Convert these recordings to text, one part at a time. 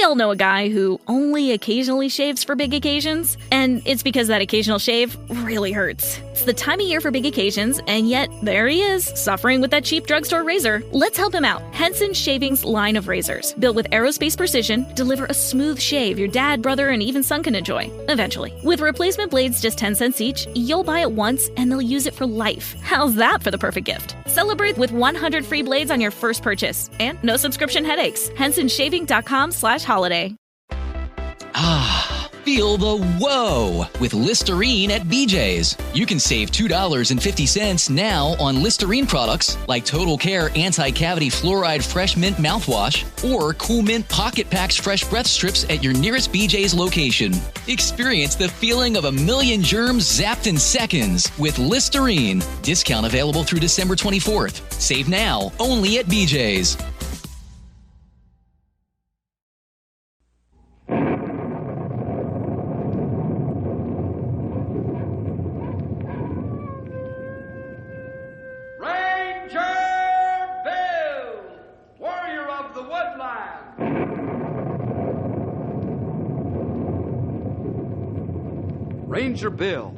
all know a guy who only occasionally shaves for big occasions, and it's because that occasional shave really hurts. It's the time of year for big occasions, and yet there he is, suffering with that cheap drugstore razor. Let's help him out. Henson Shaving's line of razors, built with aerospace precision, deliver a smooth shave your dad, brother, and even son can enjoy, eventually. With replacement blades just 10 cents each, you'll buy it once and they'll use it for life. How's that for the perfect gift? Celebrate with 100 free blades on your first purchase, and no subscription headaches. HensonShaving.com/holiday. Feel the whoa with Listerine at BJ's. You can save $2.50 now on Listerine products like Total Care Anti-Cavity Fluoride Fresh Mint Mouthwash or Cool Mint Pocket Packs Fresh Breath Strips at your nearest BJ's location. Experience the feeling of a million germs zapped in seconds with Listerine. Discount available through December 24th. Save now only at BJ's. Ranger Bill,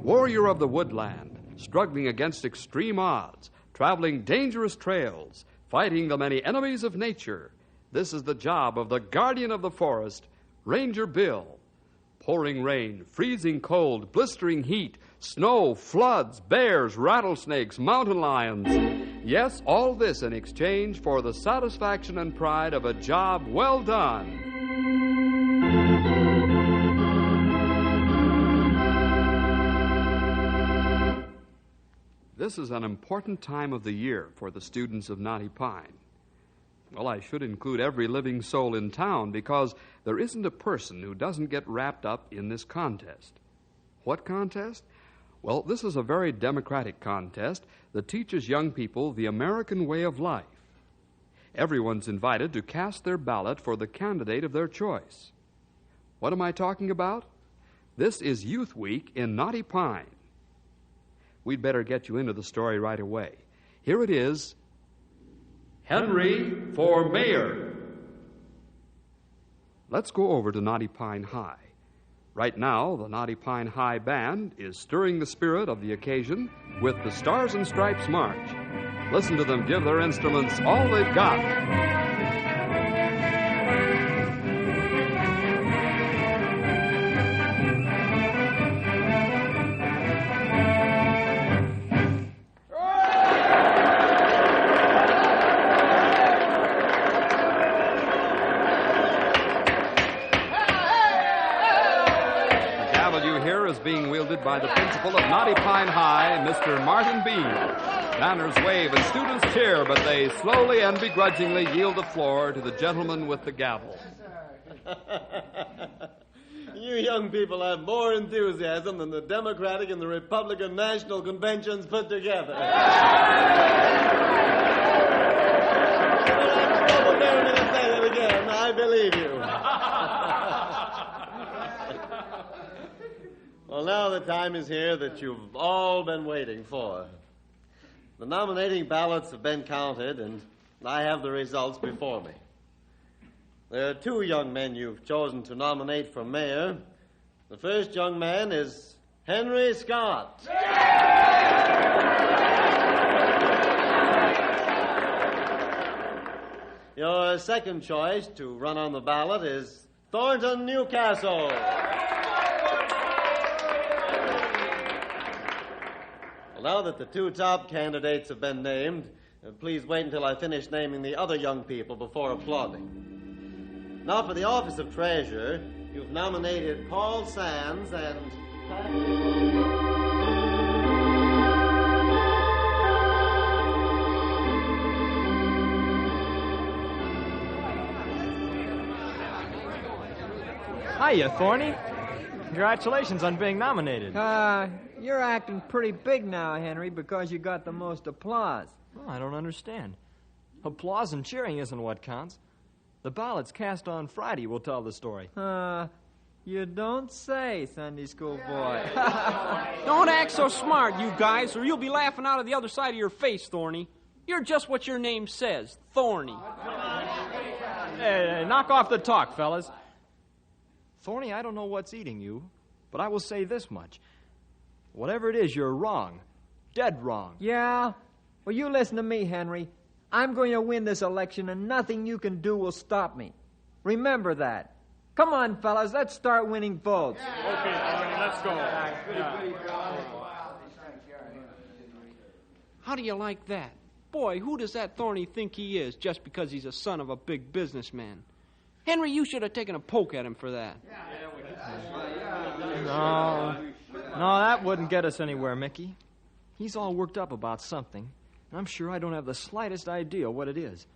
warrior of the woodland, struggling against extreme odds, traveling dangerous trails, fighting the many enemies of nature. This is the job of the guardian of the forest, Ranger Bill. Pouring rain, freezing cold, blistering heat, snow, floods, bears, rattlesnakes, mountain lions. Yes, all this in exchange for the satisfaction and pride of a job well done. This is an important time of the year for the students of Knotty Pine. Well, I should include every living soul in town because there isn't a person who doesn't get wrapped up in this contest. What contest? Well, this is a very democratic contest that teaches young people the American way of life. Everyone's invited to cast their ballot for the candidate of their choice. What am I talking about? This is Youth Week in Knotty Pine. We'd better get you into the story right away. Here it is. Henry for Mayor. Let's go over to Knotty Pine High. Right now, the Knotty Pine High Band is stirring the spirit of the occasion with the Stars and Stripes March. Listen to them give their instruments all they've got. Being wielded by the principal of Knotty Pine High, Mr. Martin Bean. Manners wave and students cheer, but they slowly and begrudgingly yield the floor to the gentleman with the gavel. You young people have more enthusiasm than the Democratic and the Republican National Conventions put together. Well, I'm so daring to say it again. I believe you. Well, now the time is here that you've all been waiting for. The nominating ballots have been counted, and I have the results before me. There are two young men you've chosen to nominate for mayor. The first young man is Henry Scott. Your second choice to run on the ballot is Thornton Newcastle. Now that the two top candidates have been named, please wait until I finish naming the other young people before applauding. Now for the office of treasurer, you've nominated Paul Sands and... Hiya, Thorny. Congratulations on being nominated. You're acting pretty big now, Henry, because you got the most applause. Well, I don't understand. Applause and cheering isn't what counts. The ballots cast on Friday will tell the story. You don't say, Sunday school boy. Don't act so smart, you guys, or you'll be laughing out of the other side of your face, Thorny. You're just what your name says, Thorny. Hey, knock off the talk, fellas. Thorny, I don't know what's eating you, but I will say this much. Whatever it is, you're wrong. Dead wrong. Yeah? Well, you listen to me, Henry. I'm going to win this election, and nothing you can do will stop me. Remember that. Come on, fellas, let's start winning votes. Okay, Thorny, let's go. How do you like that? Boy, who does that Thorny think he is just because he's a son of a big businessman? Henry, you should have taken a poke at him for that. No, that wouldn't get us anywhere, Mickey. He's all worked up about something, and I'm sure I don't have the slightest idea what it is.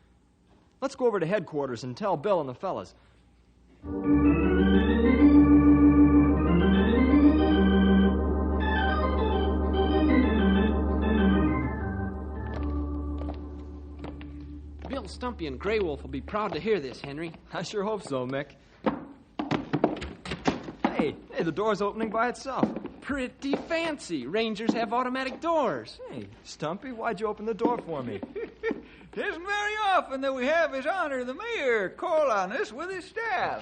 Let's go over to headquarters and tell Bill and the fellas. Bill, Stumpy, and Grey Wolf will be proud to hear this, Henry. I sure hope so, Mick. Hey, the door's opening by itself. Pretty fancy. Rangers have automatic doors. Hey, Stumpy, why'd you open the door for me? Tisn't very often that we have His Honor the Mayor call on us with his staff.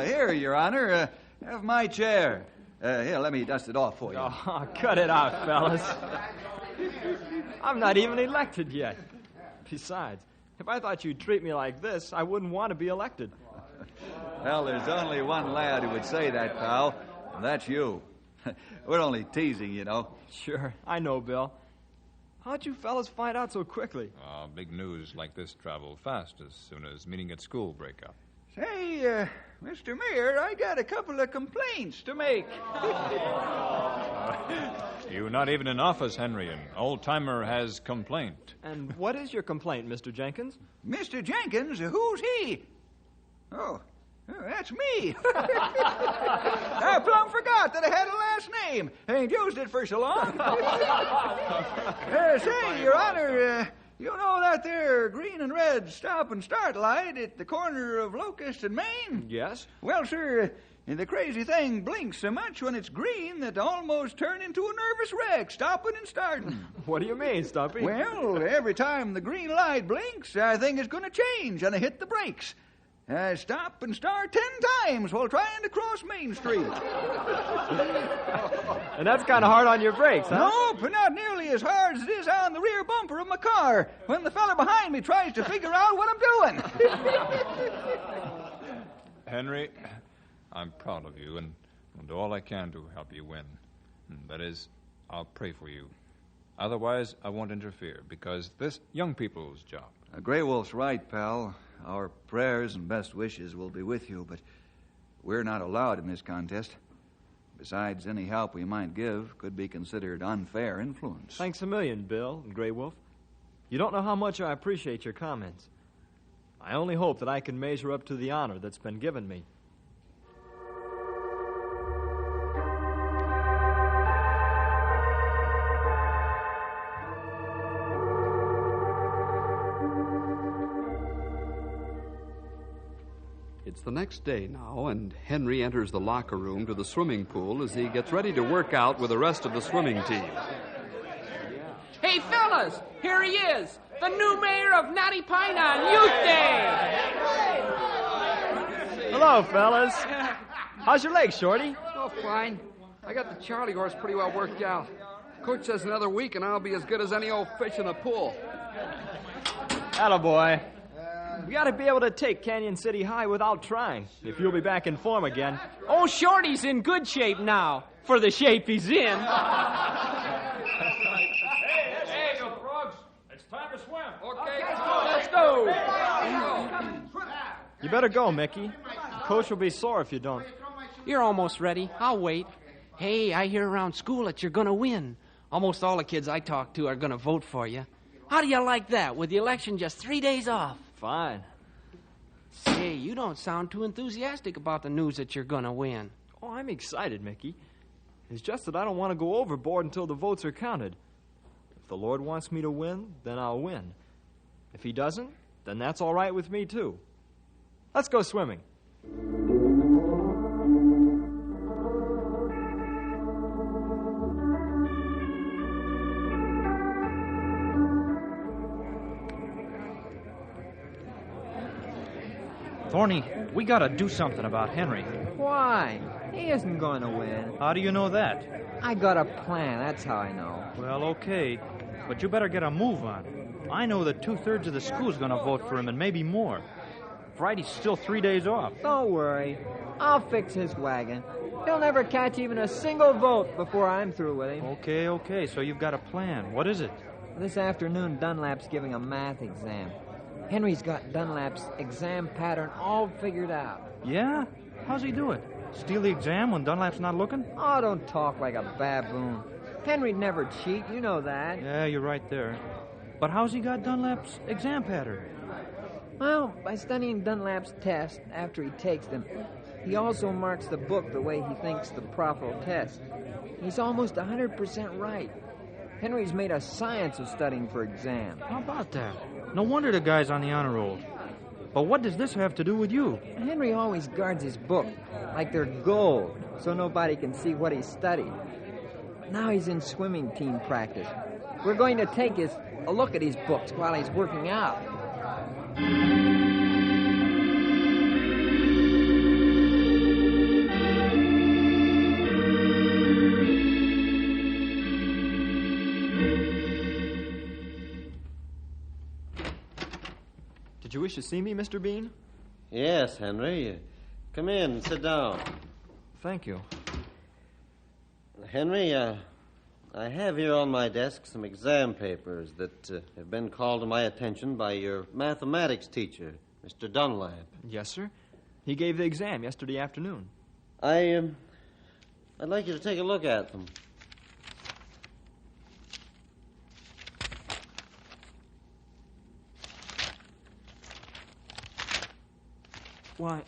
Here, Your Honor, have my chair. Here, let me dust it off for you. Oh, cut it out, fellas. I'm not even elected yet. Besides, if I thought you'd treat me like this, I wouldn't want to be elected. Well, there's only one lad who would say that, pal, and that's you. We're only teasing, you know. Sure, I know, Bill. How'd you fellas find out so quickly? Big news like this travel fast as soon as meeting at school break up. Say, Mr. Mayor, I got a couple of complaints to make. You're not even in office, Henry. An old-timer has complaint. And what is your complaint, Mr. Jenkins? Mr. Jenkins, who's he? Oh, that's me. I plumb forgot that I had a last name. Ain't used it for so long. Say, Your Honor, you know that there green and red stop and start light at the corner of Locust and Main? Yes? Well, sir, the crazy thing blinks so much when it's green that I almost turn into a nervous wreck, stopping and starting. What do you mean, Stumpy? Well, every time the green light blinks, I think it's going to change, and I hit the brakes. I stop and start 10 times while trying to cross Main Street. And that's kind of hard on your brakes, huh? No, but not nearly as hard as it is on the rear bumper of my car when the fella behind me tries to figure out what I'm doing. Henry, I'm proud of you and will do all I can to help you win. That is, I'll pray for you. Otherwise, I won't interfere because this young people's job. Grey Wolf's right, pal. Our prayers and best wishes will be with you, but we're not allowed in this contest. Besides, any help we might give could be considered unfair influence. Thanks a million, Bill and Grey Wolf. You don't know how much I appreciate your comments. I only hope that I can measure up to the honor that's been given me. It's the next day now, and Henry enters the locker room to the swimming pool as he gets ready to work out with the rest of the swimming team. Hey, fellas, here he is, the new mayor of Knotty Pine on Youth Day. Hello, fellas. How's your leg, Shorty? Oh, fine. I got the Charlie horse pretty well worked out. Coach says another week and I'll be as good as any old fish in the pool. Attaboy. We ought to be able to take Canyon City High without trying, if you'll be back in form again. Oh, Shorty's in good shape now, for the shape he's in. Hey, you frogs. It's time to swim. Okay, Let's go. You better go, Mickey. Coach will be sore if you don't. You're almost ready. I'll wait. Hey, I hear around school that you're going to win. Almost all the kids I talk to are going to vote for you. How do you like that, with the election just 3 days off? Fine. Say, you don't sound too enthusiastic about the news that you're going to win. Oh, I'm excited, Mickey. It's just that I don't want to go overboard until the votes are counted. If the Lord wants me to win, then I'll win. If he doesn't, then that's all right with me, too. Let's go swimming. Thorny, we gotta do something about Henry. Why? He isn't going to win. How do you know that? I got a plan, that's how I know. Well, okay, but you better get a move on. I know that 2/3 of the school's gonna vote for him, and maybe more. Friday's still 3 days off. Don't worry. I'll fix his wagon. He'll never catch even a single vote before I'm through with him. Okay, so you've got a plan. What is it? This afternoon, Dunlap's giving a math exam. Henry's got Dunlap's exam pattern all figured out. Yeah? How's he do it? Steal the exam when Dunlap's not looking? Oh, don't talk like a baboon. Henry'd never cheat, you know that. Yeah, you're right there. But how's he got Dunlap's exam pattern? Well, by studying Dunlap's test after he takes them. He also marks the book the way he thinks the prof will test. He's almost 100% right. Henry's made a science of studying for exams. How about that? No wonder the guy's on the honor roll. But what does this have to do with you? Henry always guards his book like they're gold, so nobody can see what he studied. Now he's in swimming team practice. We're going to take a look at his books while he's working out. Did you wish to see me, Mr. Bean? Yes, Henry. Come in and sit down. Thank you. Henry, I have here on my desk some exam papers that have been called to my attention by your mathematics teacher, Mr. Dunlap. Yes, sir. He gave the exam yesterday afternoon. I'd like you to take a look at them. Why,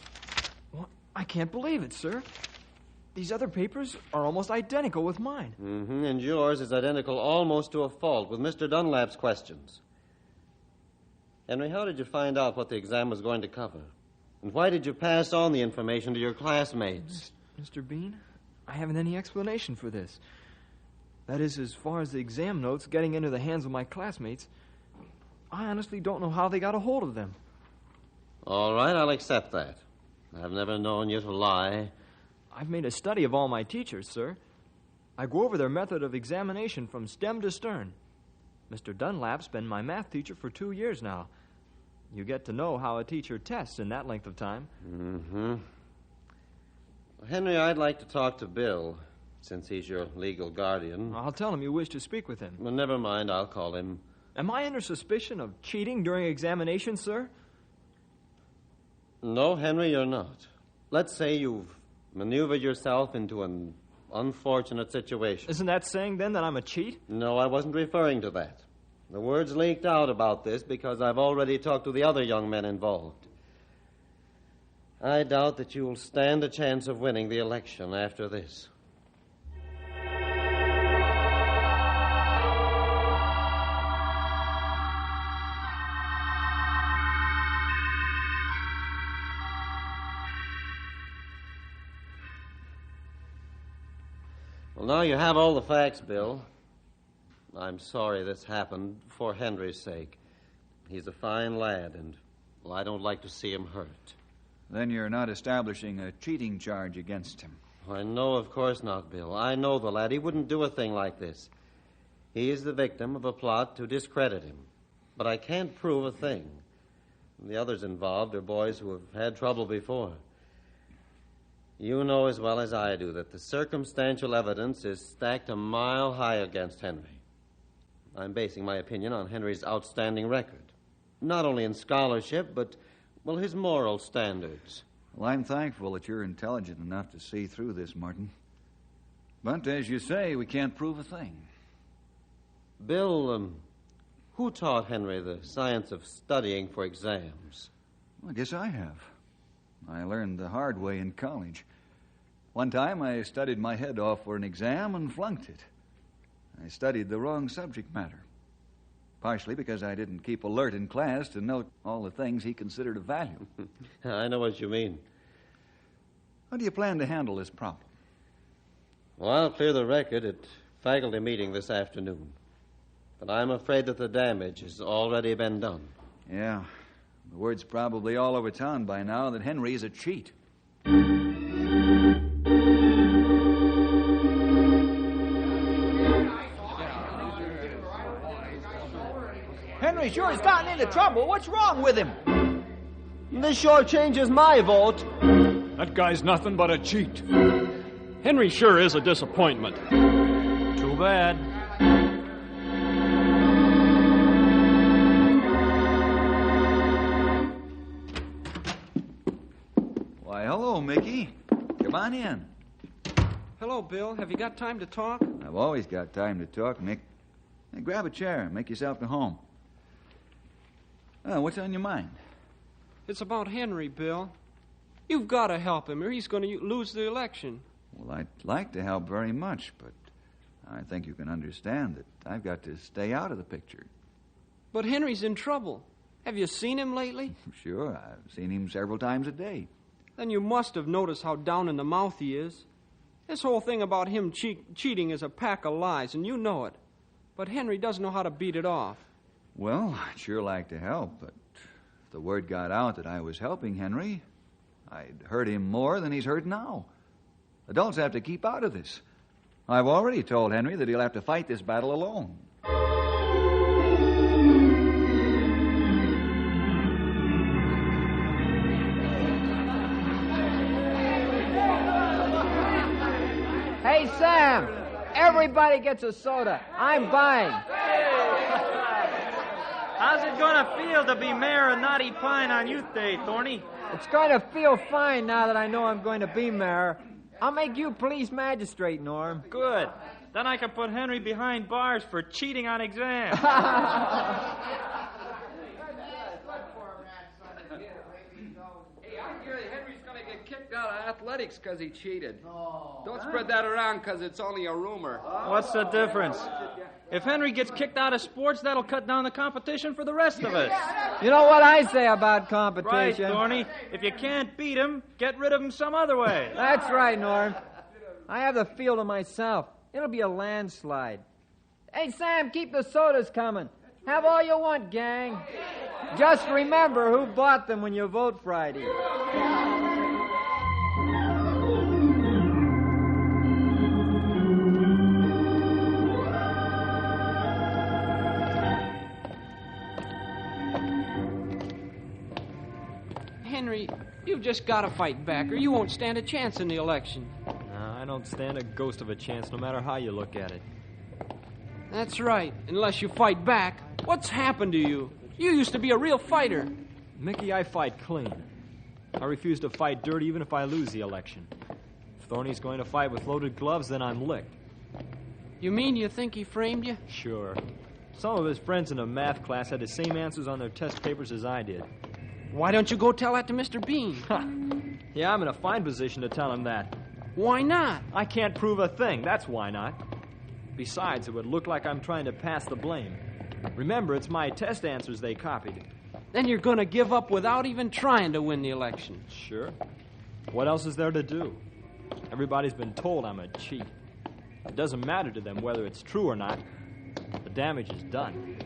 I can't believe it, sir. These other papers are almost identical with mine. Mm-hmm, and yours is identical almost to a fault with Mr. Dunlap's questions. Henry, how did you find out what the exam was going to cover? And why did you pass on the information to your classmates? Mr. Bean, I haven't any explanation for this. That is, as far as the exam notes getting into the hands of my classmates, I honestly don't know how they got a hold of them. All right, I'll accept that. I've never known you to lie. I've made a study of all my teachers, sir. I go over their method of examination from stem to stern. Mr. Dunlap's been my math teacher for 2 years now. You get to know how a teacher tests in that length of time. Mm-hmm. Henry, I'd like to talk to Bill, since he's your legal guardian. I'll tell him you wish to speak with him. Well, never mind, I'll call him. Am I under suspicion of cheating during examination, sir? No, Henry, you're not. Let's say you've maneuvered yourself into an unfortunate situation. Isn't that saying, then, that I'm a cheat? No, I wasn't referring to that. The word's leaked out about this because I've already talked to the other young men involved. I doubt that you will stand a chance of winning the election after this. Well, now you have all the facts, Bill. I'm sorry this happened for Henry's sake. He's a fine lad, and, well, I don't like to see him hurt. Then you're not establishing a cheating charge against him. I know, of course not, Bill. I know the lad. He wouldn't do a thing like this. He is the victim of a plot to discredit him. But I can't prove a thing. The others involved are boys who have had trouble before. You know as well as I do that the circumstantial evidence is stacked a mile high against Henry. I'm basing my opinion on Henry's outstanding record. Not only in scholarship, but, well, his moral standards. Well, I'm thankful that you're intelligent enough to see through this, Martin. But, as you say, we can't prove a thing. Bill, who taught Henry the science of studying for exams? Well, I guess I have. I learned the hard way in college. One time I studied my head off for an exam and flunked it. I studied the wrong subject matter. Partially because I didn't keep alert in class to note all the things he considered of value. I know what you mean. How do you plan to handle this problem? Well, I'll clear the record at faculty meeting this afternoon. But I'm afraid that the damage has already been done. Yeah, The word's probably all over town by now that Henry is a cheat. Henry sure has gotten into trouble. What's wrong with him? This sure changes my vote. That guy's nothing but a cheat. Henry sure is a disappointment. Too bad. Why, hello, Mickey. Come on in. Hello, Bill. Have you got time to talk? I've always got time to talk, Mick. Hey, grab a chair. Make yourself at home. What's on your mind? It's about Henry, Bill. You've got to help him or he's going to lose the election. Well, I'd like to help very much, but I think you can understand that I've got to stay out of the picture. But Henry's in trouble. Have you seen him lately? Sure, I've seen him several times a day. Then you must have noticed how down in the mouth he is. This whole thing about him cheating is a pack of lies, and you know it. But Henry doesn't know how to beat it off. Well, I'd sure like to help, but if the word got out that I was helping Henry, I'd hurt him more than he's hurt now. Adults have to keep out of this. I've already told Henry that he'll have to fight this battle alone. Hey, Sam, everybody gets a soda. I'm buying. How's it going to feel to be mayor of Knotty Pine on Youth Day, Thorny? It's going to feel fine now that I know I'm going to be mayor. I'll make you police magistrate, Norm. Good. Then I can put Henry behind bars for cheating on exams. Hey, I hear Henry's going to get kicked out of athletics because he cheated. Don't spread that around because it's only a rumor. What's the difference? If Henry gets kicked out of sports, that'll cut down the competition for the rest of us. You know what I say about Right, competition? Thorny. If you can't beat him, get rid of him some other way. That's right, Norm. I have the field to myself. It'll be a landslide. Hey, Sam, keep the sodas coming. Have all you want, gang. Just remember who bought them when you vote Friday. Henry, you've just got to fight back or you won't stand a chance in the election. No, I don't stand a ghost of a chance no matter how you look at it. That's right, unless you fight back. What's happened to you? You used to be a real fighter. Mickey, I fight clean. I refuse to fight dirty even if I lose the election. If Thorny's going to fight with loaded gloves, then I'm licked. You mean you think he framed you? Sure. Some of his friends in a math class had the same answers on their test papers as I did. Why don't you go tell that to Mr. Bean? Yeah, I'm in a fine position to tell him that. Why not? I can't prove a thing, that's why not. Besides, it would look like I'm trying to pass the blame. Remember, it's my test answers they copied. Then you're going to give up without even trying to win the election. Sure. What else is there to do? Everybody's been told I'm a cheat. It doesn't matter to them whether it's true or not. The damage is done.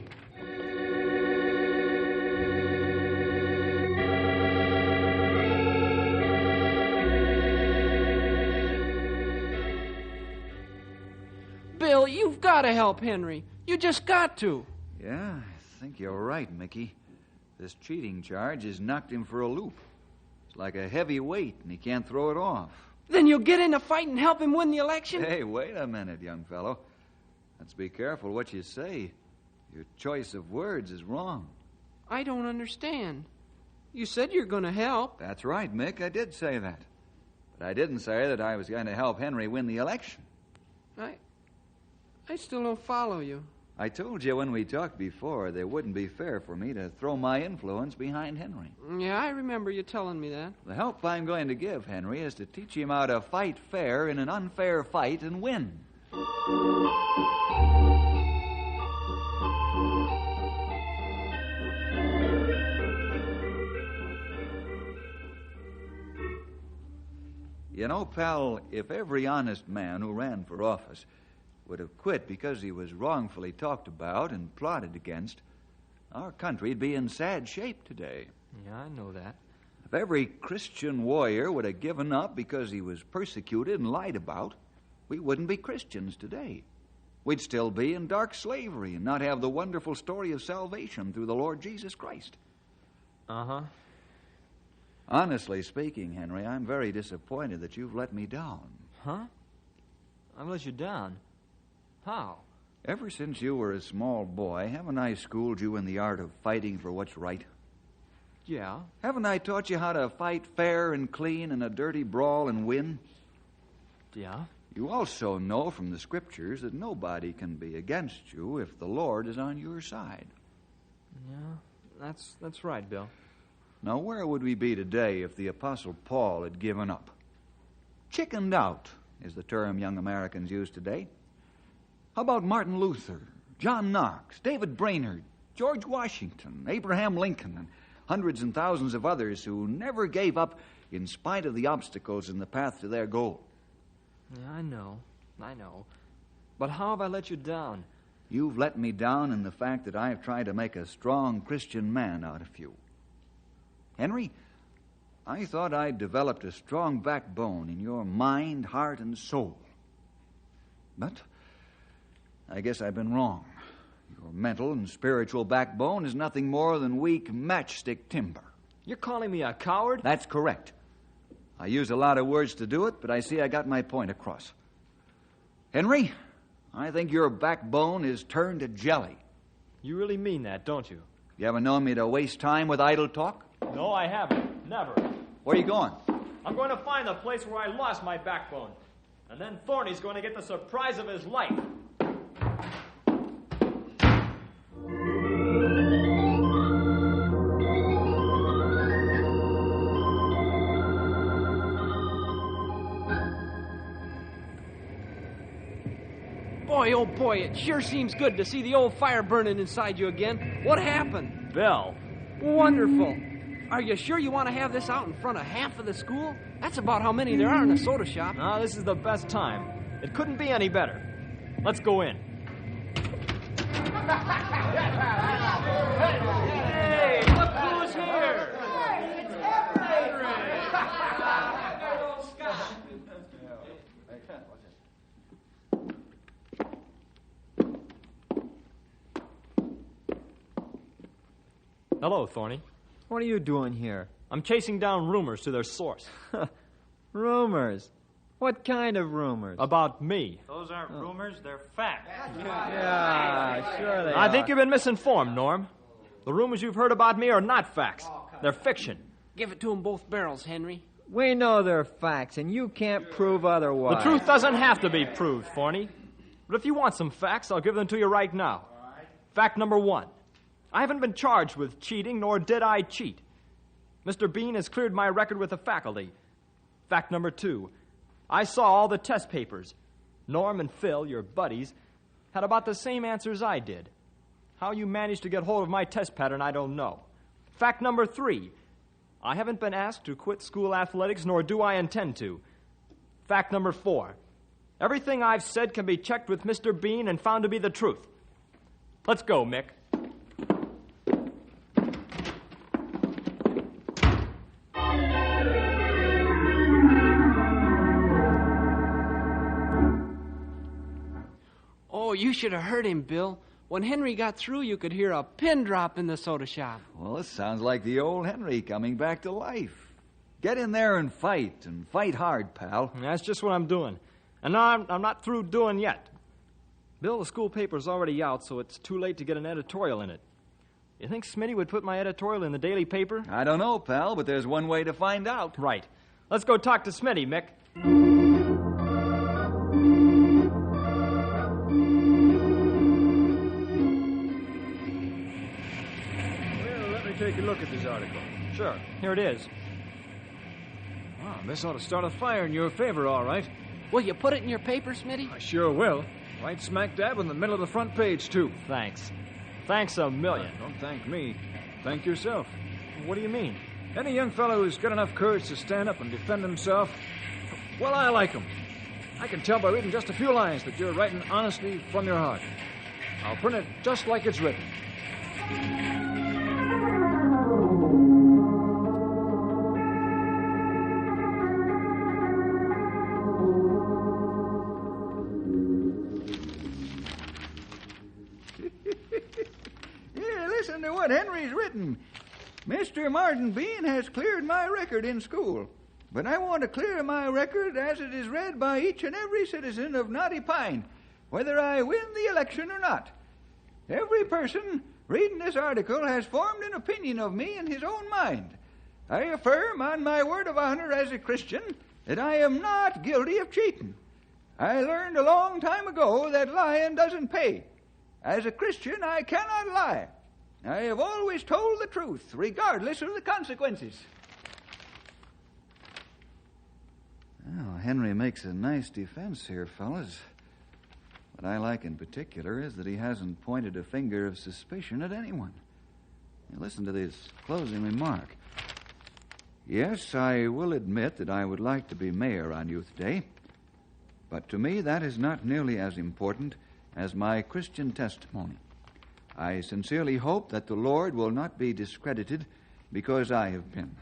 Bill, you've got to help Henry. You just got to. Yeah, I think you're right, Mickey. This cheating charge has knocked him for a loop. It's like a heavy weight, and he can't throw it off. Then you'll get in a fight and help him win the election? Hey, wait a minute, young fellow. Let's be careful what you say. Your choice of words is wrong. I don't understand. You said you're going to help. That's right, Mick. I did say that. But I didn't say that I was going to help Henry win the election. I still don't follow you. I told you when we talked before that it wouldn't be fair for me to throw my influence behind Henry. Yeah, I remember you telling me that. The help I'm going to give Henry is to teach him how to fight fair in an unfair fight and win. You know, pal, if every honest man who ran for office would have quit because he was wrongfully talked about and plotted against, our country'd be in sad shape today. Yeah, I know that. If every Christian warrior would have given up because he was persecuted and lied about, we wouldn't be Christians today. We'd still be in dark slavery and not have the wonderful story of salvation through the Lord Jesus Christ. Uh-huh. Honestly speaking, Henry, I'm very disappointed that you've let me down. Huh? I've let you down? How? Ever since you were a small boy, haven't I schooled you in the art of fighting for what's right? Yeah. Haven't I taught you how to fight fair and clean in a dirty brawl and win? Yeah. You also know from the Scriptures that nobody can be against you if the Lord is on your side. Yeah, that's right, Bill. Now, where would we be today if the Apostle Paul had given up? Chickened out is the term young Americans use today. How about Martin Luther, John Knox, David Brainerd, George Washington, Abraham Lincoln, and hundreds and thousands of others who never gave up in spite of the obstacles in the path to their goal? Yeah, I know. But how have I let you down? You've let me down in the fact that I've tried to make a strong Christian man out of you. Henry, I thought I'd developed a strong backbone in your mind, heart, and soul. But I guess I've been wrong. Your mental and spiritual backbone is nothing more than weak matchstick timber. You're calling me a coward? That's correct. I use a lot of words to do it, but I see I got my point across. Henry, I think your backbone is turned to jelly. You really mean that, don't you? You ever known me to waste time with idle talk? No, I haven't. Never. Where are you going? I'm going to find the place where I lost my backbone. And then Thorny's going to get the surprise of his life. Boy, oh boy, it sure seems good to see the old fire burning inside you again. What happened? Bill. Wonderful. Are you sure you want to have this out in front of half of the school? That's about how many there are in the soda shop. No, this is the best time. It couldn't be any better. Let's go in. Hey, look who's here! Hello, Thorny. What are you doing here? I'm chasing down rumors to their source. Rumors? What kind of rumors? About me. Those aren't rumors, they're facts. Yeah, sure they are. I think you've been misinformed, Norm. The rumors you've heard about me are not facts. They're fiction. Give it to them both barrels, Henry. We know they're facts, and you can't prove otherwise. The truth doesn't have to be proved, Thorny. But if you want some facts, I'll give them to you right now. Fact number 1. I haven't been charged with cheating, nor did I cheat. Mr. Bean has cleared my record with the faculty. Fact number 2. I saw all the test papers. Norm and Phil, your buddies, had about the same answers I did. How you managed to get hold of my test pattern, I don't know. Fact number 3. I haven't been asked to quit school athletics, nor do I intend to. Fact number 4. Everything I've said can be checked with Mr. Bean and found to be the truth. Let's go, Mick. Oh, you should have heard him, Bill. When Henry got through, you could hear a pin drop in the soda shop. Well, this sounds like the old Henry coming back to life. Get in there and fight hard, pal. That's just what I'm doing. And now I'm not through doing yet. Bill, the school paper's already out, so it's too late to get an editorial in it. You think Smitty would put my editorial in the daily paper? I don't know, pal, but there's one way to find out. Right. Let's go talk to Smitty, Mick. Well, let me take a look at this article. Sure. Here it is. Wow, this ought to start a fire in your favor, all right. Will you put it in your paper, Smitty? I sure will. Right smack dab in the middle of the front page, too. Thanks. Thanks a million. Don't thank me. Thank yourself. What do you mean? Any young fellow who's got enough courage to stand up and defend himself, well, I like him. I can tell by reading just a few lines that you're writing honestly from your heart. I'll print it just like it's written. what Henry's written. Mr. Martin Bean has cleared my record in school, but I want to clear my record as it is read by each and every citizen of Knotty Pine, whether I win the election or not. Every person reading this article has formed an opinion of me in his own mind. I affirm on my word of honor as a Christian that I am not guilty of cheating. I learned a long time ago that lying doesn't pay. As a Christian, I cannot lie. I have always told the truth, regardless of the consequences. Well, Henry makes a nice defense here, fellas. What I like in particular is that he hasn't pointed a finger of suspicion at anyone. Now, listen to this closing remark. Yes, I will admit that I would like to be mayor on Youth Day, but to me that is not nearly as important as my Christian testimony. I sincerely hope that the Lord will not be discredited because I have been.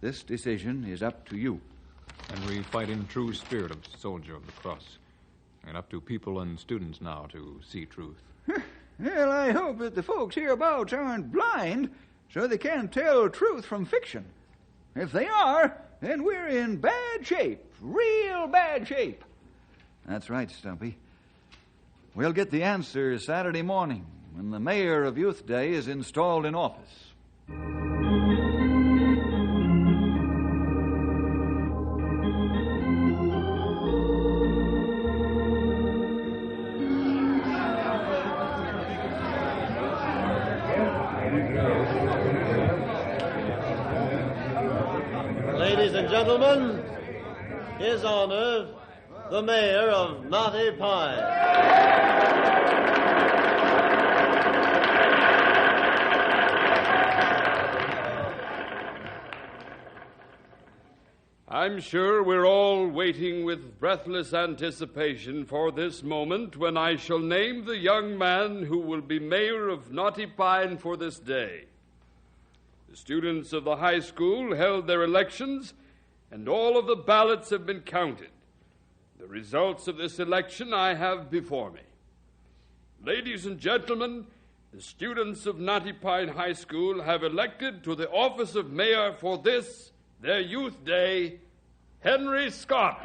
This decision is up to you. And we fight in true spirit of soldier of the cross. And up to people and students now to see truth. Well, I hope that the folks hereabouts aren't blind so they can't tell truth from fiction. If they are, then we're in bad shape, real bad shape. That's right, Stumpy. We'll get the answer Saturday morning when the mayor of Youth Day is installed in office. Ladies and gentlemen, His Honor, the Mayor of Knotty Pine. I'm sure we're all waiting with breathless anticipation for this moment when I shall name the young man who will be mayor of Knotty Pine for this day. The students of the high school held their elections, and all of the ballots have been counted. The results of this election I have before me. Ladies and gentlemen, the students of Knotty Pine High School have elected to the office of mayor for this, their Youth Day, Henry Scott.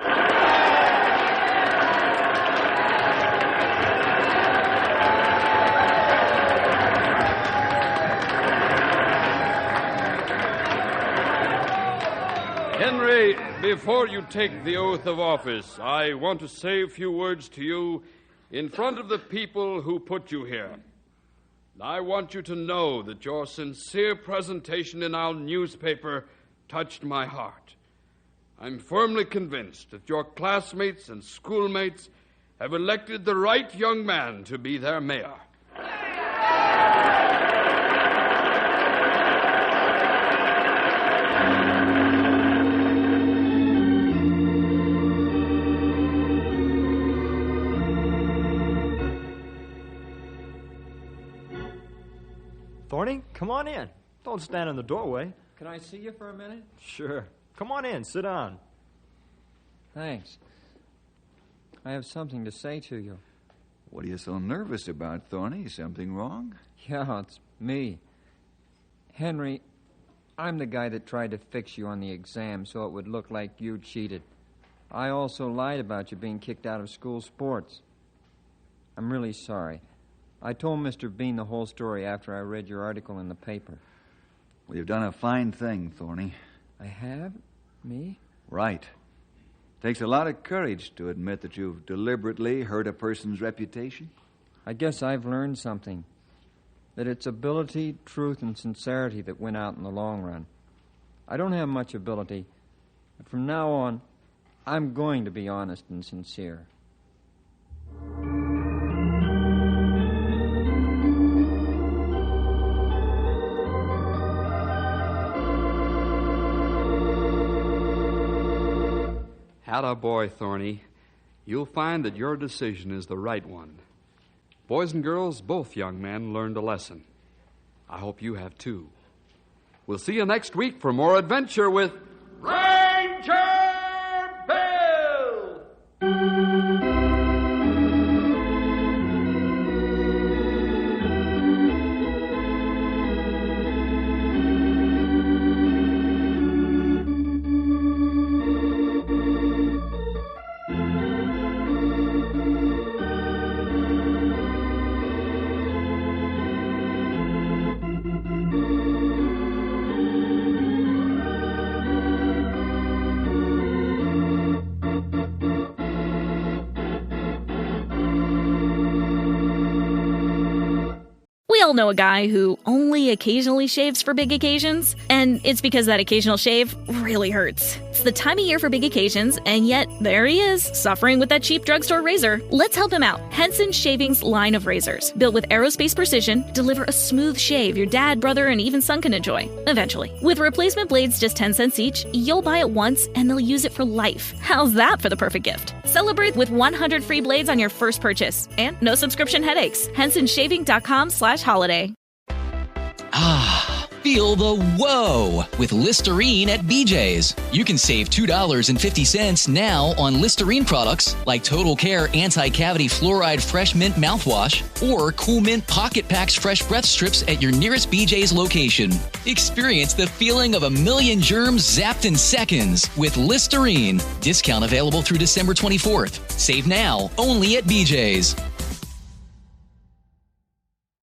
Henry, before you take the oath of office, I want to say a few words to you in front of the people who put you here. I want you to know that your sincere presentation in our newspaper touched my heart. I'm firmly convinced that your classmates and schoolmates have elected the right young man to be their mayor. Thorny, come on in. Don't stand in the doorway. Can I see you for a minute? Sure. Come on in. Sit down. Thanks. I have something to say to you. What are you so nervous about, Thorny? Something wrong? Yeah, it's me. Henry, I'm the guy that tried to fix you on the exam so it would look like you cheated. I also lied about you being kicked out of school sports. I'm really sorry. I told Mr. Bean the whole story after I read your article in the paper. Well, you've done a fine thing, Thorny. I have? Me? Right. Takes a lot of courage to admit that you've deliberately hurt a person's reputation. I guess I've learned something. That it's ability, truth, and sincerity that win out in the long run. I don't have much ability, but from now on, I'm going to be honest and sincere. Atta boy, Thorny. You'll find that your decision is the right one. Boys and girls, both young men learned a lesson. I hope you have too. We'll see you next week for more adventure with Ranger Bill! all know a guy who only occasionally shaves for big occasions, and it's because that occasional shave really hurts. It's the time of year for big occasions, and yet there he is, suffering with that cheap drugstore razor. Let's help him out. Henson Shaving's line of razors, built with aerospace precision, deliver a smooth shave your dad, brother, and even son can enjoy, eventually. With replacement blades just 10 cents each, you'll buy it once and they'll use it for life. How's that for the perfect gift? Celebrate with 100 free blades on your first purchase, and no subscription headaches. HensonShaving.com/holiday. Feel the whoa with Listerine at BJ's. You can save $2.50 now on Listerine products like Total Care Anti-Cavity Fluoride Fresh Mint Mouthwash or Cool Mint Pocket Packs Fresh Breath Strips at your nearest BJ's location. Experience the feeling of a million germs zapped in seconds with Listerine. Discount available through December 24th. Save now only at BJ's.